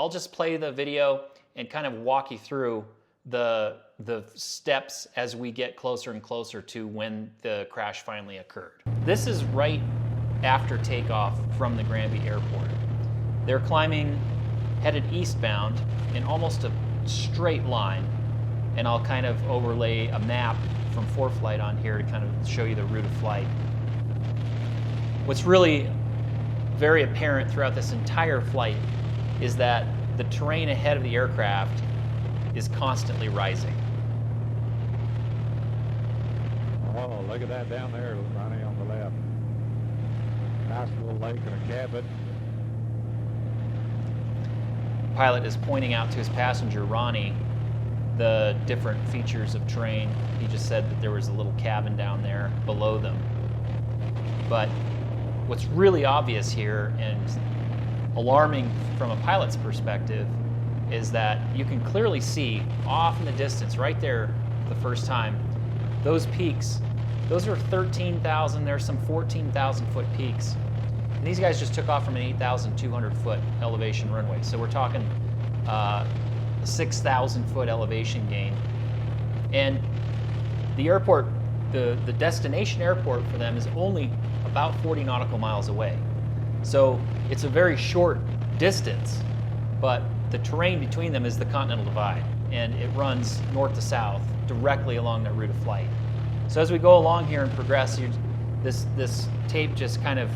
I'll just play the video and kind of walk you through the steps as we get closer and closer to when the crash finally occurred. This is right after takeoff from the Granby Airport. They're climbing, headed eastbound in almost a straight line, and I'll kind of overlay a map from ForeFlight on here to kind of show you the route of flight. What's really very apparent throughout this entire flight is that the terrain ahead of the aircraft is constantly rising. Oh, look at that down there, Ronnie, on the left. Nice little lake and a cabin. Pilot is pointing out to his passenger, Ronnie, the different features of terrain. He just said that there was a little cabin down there below them. But what's really obvious here and alarming from a pilot's perspective is that you can clearly see off in the distance, right there the first time, those peaks. Those are 13,000, there's some 14,000 foot peaks. And these guys just took off from an 8,200 foot elevation runway. So we're talking 6,000 foot elevation gain. And the airport, the destination airport for them is only about 40 nautical miles away. So it's a very short distance, but the terrain between them is the Continental Divide, and it runs north to south directly along that route of flight. So as we go along here and progress, this tape just kind of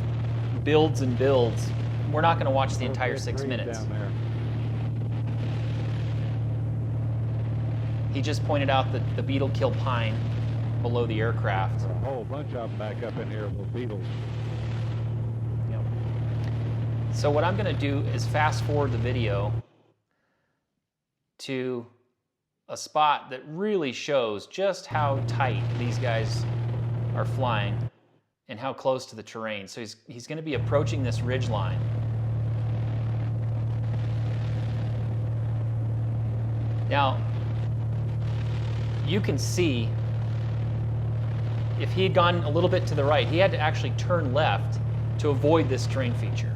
builds and builds. We're not going to watch the entire 6 minutes. Down there. He just pointed out the beetle kill pine below the aircraft. There's a whole bunch of them back up in here, little beetles. Yep. So what I'm going to do is fast forward the video to a spot that really shows just how tight these guys are flying and how close to the terrain. So he's going to be approaching this ridge line. Now, you can see if he had gone a little bit to the right, he had to actually turn left to avoid this terrain feature.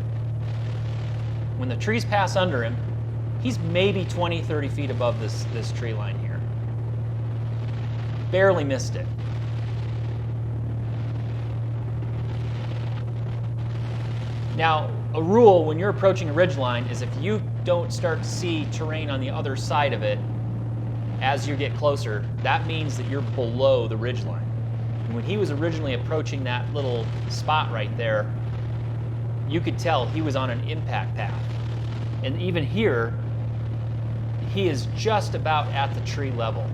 When the trees pass under him, he's maybe 20, 30 feet above this tree line here. Barely missed it. Now, a rule when you're approaching a ridgeline is if you don't start to see terrain on the other side of it as you get closer, that means that you're below the ridgeline. And when he was originally approaching that little spot right there, you could tell he was on an impact path. And even here, he is just about at the tree level.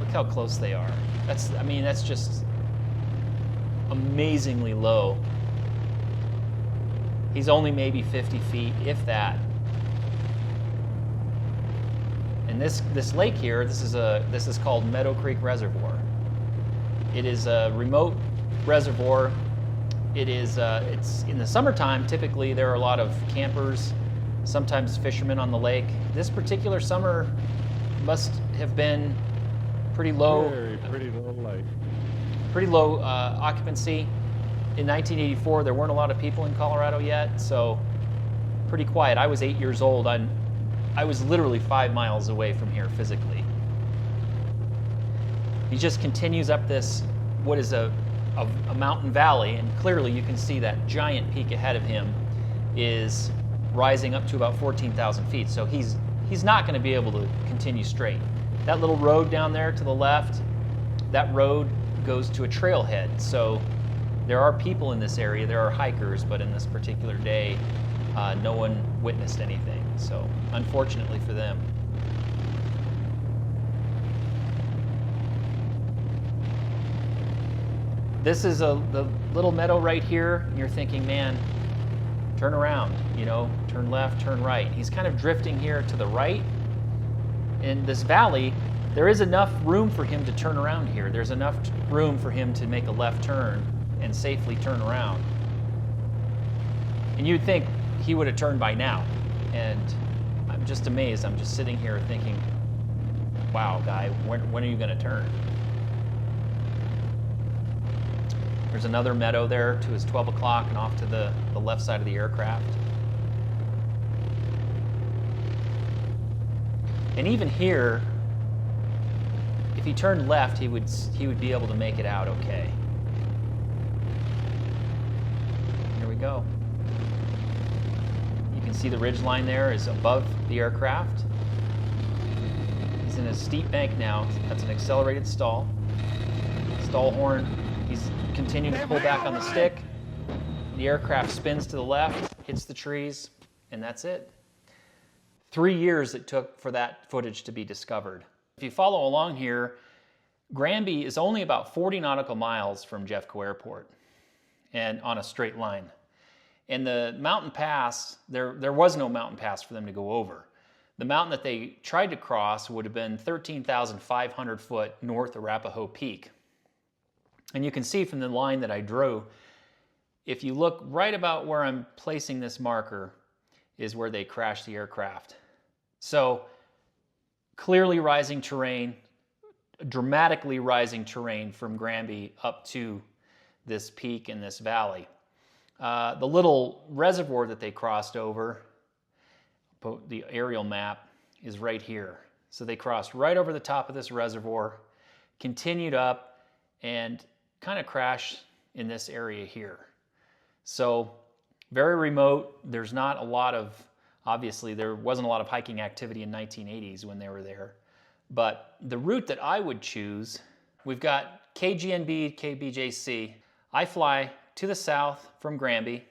Look how close they are. That's just amazingly low. He's only maybe 50 feet, if that. And this lake here, this is called Meadow Creek Reservoir. It is a remote reservoir. It's in the summertime. Typically, there are a lot of campers, sometimes fishermen on the lake. This particular summer must have been pretty low. Pretty low lake. Pretty low occupancy. In 1984, there weren't a lot of people in Colorado yet, so pretty quiet. I was 8 years old. I was literally 5 miles away from here physically. He just continues up this, what is a mountain valley, and clearly you can see that giant peak ahead of him is rising up to about 14,000 feet. So he's not going to be able to continue straight. That little road down there to the left, that road goes to a trailhead. So there are people in this area, there are hikers, but in this particular day, no one witnessed anything. So unfortunately for them. This is the little meadow right here, and you're thinking, man, turn around, turn left, turn right. He's kind of drifting here to the right. In this valley, there is enough room for him to turn around here. There's enough room for him to make a left turn and safely turn around. And you'd think he would have turned by now. And I'm just amazed. I'm just sitting here thinking, wow, guy, when are you going to turn? There's another meadow there to his 12 o'clock and off to the left side of the aircraft. And even here, if he turned left, he would be able to make it out okay. Here we go. You can see the ridge line there is above the aircraft. He's in a steep bank now. That's an accelerated stall. Stall horn. He's continuing to pull back on the stick. The aircraft spins to the left, hits the trees, and that's it. 3 years it took for that footage to be discovered. If you follow along here, Granby is only about 40 nautical miles from Jeffco Airport and on a straight line. And the mountain pass, there was no mountain pass for them to go over. The mountain that they tried to cross would have been 13,500 foot north of Arapahoe Peak. And you can see from the line that I drew, if you look right about where I'm placing this marker is where they crashed the aircraft. So clearly rising terrain, dramatically rising terrain from Granby up to this peak in this valley. The little reservoir that they crossed over, the aerial map, is right here. So they crossed right over the top of this reservoir, continued up, and kind of crashed in this area here. So very remote. There's not a lot of, obviously there wasn't a lot of hiking activity in 1980s when they were there. But the route that I would choose, we've got KGNB, KBJC. I fly to the south from Granby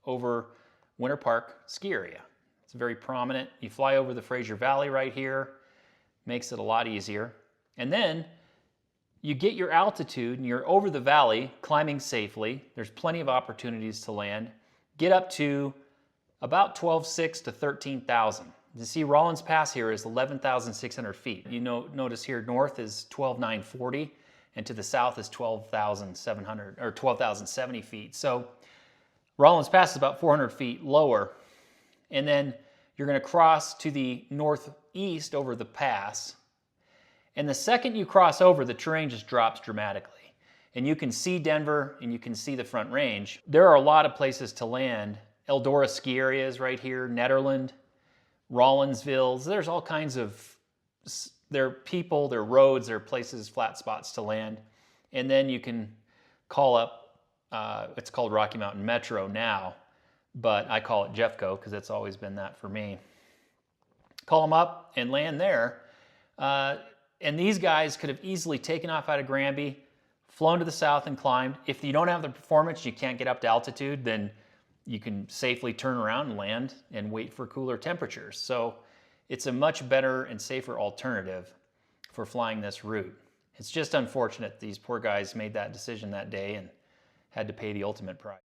over Winter Park ski area. It's very prominent. You fly over the Fraser Valley right here, makes it a lot easier. And then you get your altitude and you're over the valley, climbing safely. There's plenty of opportunities to land. Get up to about 12,600 to 13,000. You see Rollins Pass here is 11,600 feet. You notice here north is 12,940 and to the south is 12,700 or 12,070 feet. So Rollins Pass is about 400 feet lower. And then you're going to cross to the northeast over the pass. And the second you cross over, the terrain just drops dramatically. And you can see Denver and you can see the Front Range. There are a lot of places to land. Eldora ski areas right here, Netherland, Rollinsville. There's all kinds of, there are people, there are roads, there are places, flat spots to land. And then you can call up, it's called Rocky Mountain Metro now, but I call it Jeffco because it's always been that for me. Call them up and land there. And these guys could have easily taken off out of Granby, flown to the south and climbed. If you don't have the performance, you can't get up to altitude, then you can safely turn around and land and wait for cooler temperatures. So it's a much better and safer alternative for flying this route. It's just unfortunate these poor guys made that decision that day and had to pay the ultimate price.